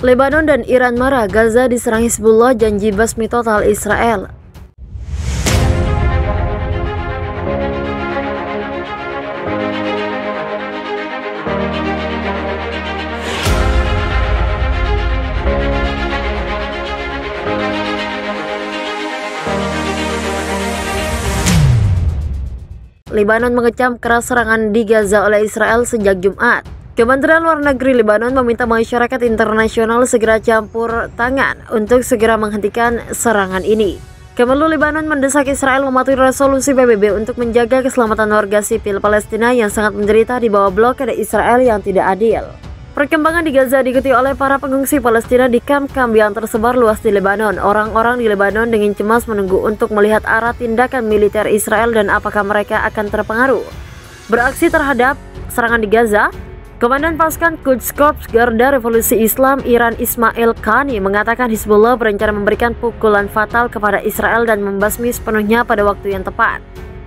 Lebanon dan Iran marah, Gaza diserang Hizbullah, janji basmi total Israel. Lebanon mengecam keras serangan di Gaza oleh Israel sejak Jumat. Kementerian Luar Negeri Lebanon meminta masyarakat internasional segera campur tangan untuk segera menghentikan serangan ini. Kemenlu Lebanon mendesak Israel mematuhi resolusi PBB untuk menjaga keselamatan warga sipil Palestina yang sangat menderita di bawah blokade Israel yang tidak adil. Perkembangan di Gaza diikuti oleh para pengungsi Palestina di kamp-kamp yang tersebar luas di Lebanon. Orang-orang di Lebanon dengan cemas menunggu untuk melihat arah tindakan militer Israel dan apakah mereka akan terpengaruh beraksi terhadap serangan di Gaza. Komandan pasukan Quds Corps Garda Revolusi Islam Iran Ismail Qani mengatakan Hizbullah berencana memberikan pukulan fatal kepada Israel dan membasmi sepenuhnya pada waktu yang tepat.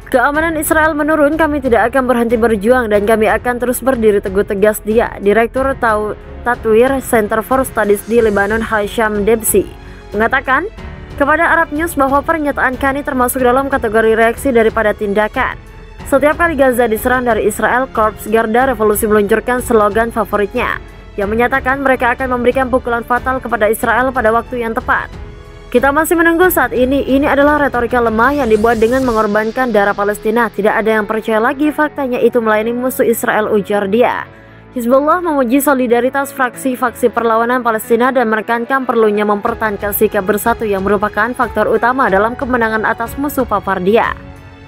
Keamanan Israel menurun, kami tidak akan berhenti berjuang dan kami akan terus berdiri teguh, tegas dia. Direktur Tatwir Center for Studies di Lebanon Hasham Debsi mengatakan kepada Arab News bahwa pernyataan Qani termasuk dalam kategori reaksi daripada tindakan. Setiap kali Gaza diserang dari Israel, Korps Garda Revolusi meluncurkan slogan favoritnya yang menyatakan mereka akan memberikan pukulan fatal kepada Israel pada waktu yang tepat. Kita masih menunggu saat ini adalah retorika lemah yang dibuat dengan mengorbankan darah Palestina. Tidak ada yang percaya lagi faktanya itu melayani musuh Israel, ujar dia. Hizbullah memuji solidaritas fraksi-faksi perlawanan Palestina dan menekankan perlunya mempertahankan sikap bersatu yang merupakan faktor utama dalam kemenangan atas musuh papar dia.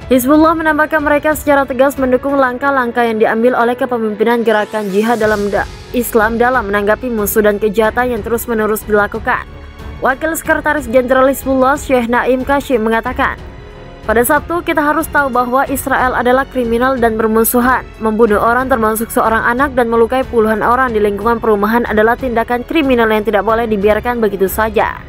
Hizbullah menambahkan mereka secara tegas mendukung langkah-langkah yang diambil oleh kepemimpinan gerakan jihad dalam Islam dalam menanggapi musuh dan kejahatan yang terus-menerus dilakukan. Wakil Sekretaris Jenderal Hizbullah Syekh Naim Kashim mengatakan, pada Sabtu kita harus tahu bahwa Israel adalah kriminal dan bermusuhan. Membunuh orang termasuk seorang anak dan melukai puluhan orang di lingkungan perumahan adalah tindakan kriminal yang tidak boleh dibiarkan begitu saja.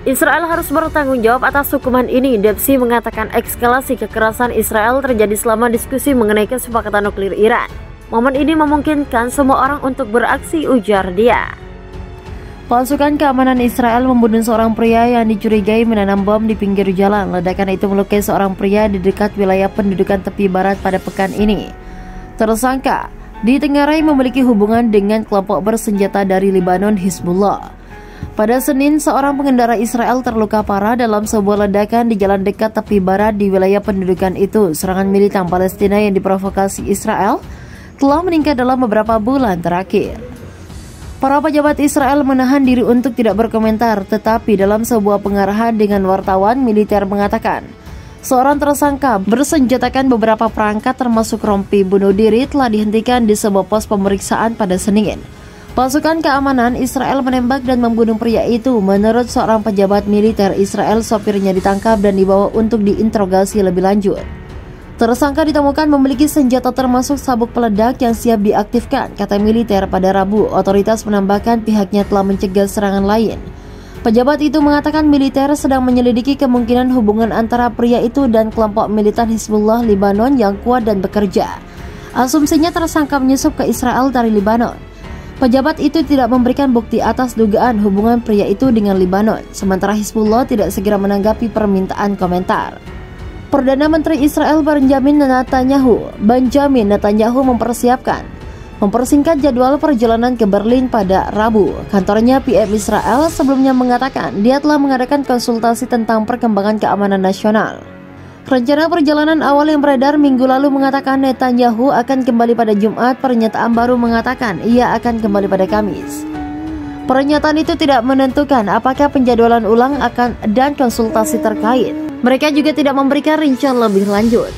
Israel harus bertanggung jawab atas hukuman ini. Debsi mengatakan ekskalasi kekerasan Israel terjadi selama diskusi mengenai kesepakatan nuklir Iran. Momen ini memungkinkan semua orang untuk beraksi, ujar dia. Pasukan keamanan Israel membunuh seorang pria yang dicurigai menanam bom di pinggir jalan. Ledakan itu melukai seorang pria di dekat wilayah pendudukan tepi barat pada pekan ini. Tersangka ditengarai memiliki hubungan dengan kelompok bersenjata dari Lebanon, Hizbullah. Pada Senin, seorang pengendara Israel terluka parah dalam sebuah ledakan di jalan dekat tepi barat di wilayah pendudukan itu. Serangan militan Palestina yang diprovokasi Israel telah meningkat dalam beberapa bulan terakhir. Para pejabat Israel menahan diri untuk tidak berkomentar, tetapi dalam sebuah pengarahan dengan wartawan, militer mengatakan seorang tersangka bersenjatakan beberapa perangkat termasuk rompi bunuh diri telah dihentikan di sebuah pos pemeriksaan pada Senin. Pasukan keamanan Israel menembak dan membunuh pria itu. Menurut seorang pejabat militer Israel, sopirnya ditangkap dan dibawa untuk diinterogasi lebih lanjut. Tersangka ditemukan memiliki senjata termasuk sabuk peledak yang siap diaktifkan, kata militer pada Rabu. Otoritas menambahkan pihaknya telah mencegah serangan lain. Pejabat itu mengatakan militer sedang menyelidiki kemungkinan hubungan antara pria itu dan kelompok militan Hizbullah Lebanon yang kuat dan bekerja. Asumsinya tersangka menyusup ke Israel dari Lebanon. Pejabat itu tidak memberikan bukti atas dugaan hubungan pria itu dengan Lebanon, sementara Hizbullah tidak segera menanggapi permintaan komentar. Perdana Menteri Israel Benjamin Netanyahu mempersingkat jadwal perjalanan ke Berlin pada Rabu. Kantornya PM Israel sebelumnya mengatakan dia telah mengadakan konsultasi tentang perkembangan keamanan nasional. Rencana perjalanan awal yang beredar minggu lalu mengatakan Netanyahu akan kembali pada Jumat. Pernyataan baru mengatakan ia akan kembali pada Kamis. Pernyataan itu tidak menentukan apakah penjadwalan ulang akan dan konsultasi terkait. Mereka juga tidak memberikan rincian lebih lanjut.